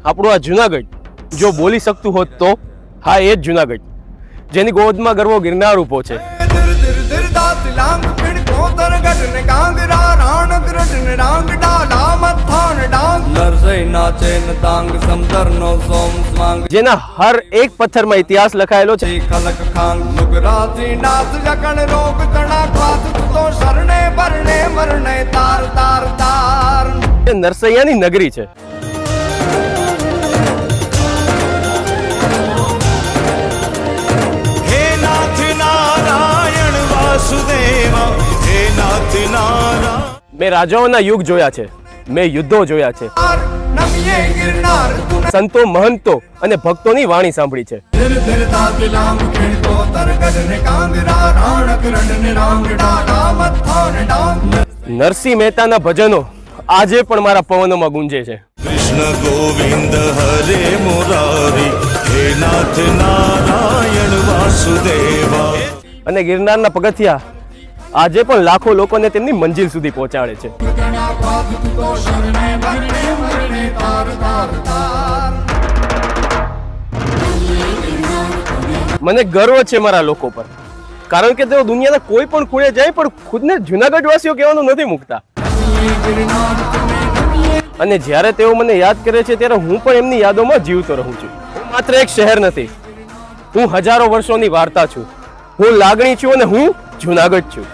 આપણું આ જુનાગઢ જો બોલી શકતું હોત તો હા એ જ જુનાગઢ, જેની ગોદમાં ગરવો ગિરનાર ઊભો છે. જેના હર એક પથ્થરમાં ઇતિહાસ લખાયેલો છે. નરસૈયાની નગરી છે. મેં રાજાઓના યુગ જોયા છે, મેં યુદ્ધો જોયા છે, સંતો મહંતો અને ભક્તોની વાણી સાંભળી છે. નરસિંહ મહેતાના ભજનો આજે પણ મારા પવનોમાં ગુંજે છે. કૃષ્ણ ગોવિંદ હરે મુરારી, હે નાથ નારાયણ વાસુદેવા. અને ગિરનારના પગથિયા આજે પણ લાખો લોકોને તેમની મંજિલ સુધી પહોંચાડે છે. મને ગર્વ છે મારા લોકો પર, કારણ કે તેઓ દુનિયાના કોઈ પણ ખૂણે જાય પણ ખુદને જુનાગઢ વાસીઓ કહેવાનું નથી મૂકતા. અને જ્યારે તેઓ મને યાદ કરે છે ત્યારે હું પણ એમની યાદોમાં જીવતો રહું છું. હું માત્ર એક શહેર નથી, હું હજારો વર્ષોની વાર્તા છું, હું લાગણી છું અને હું જુનાગઢ છું.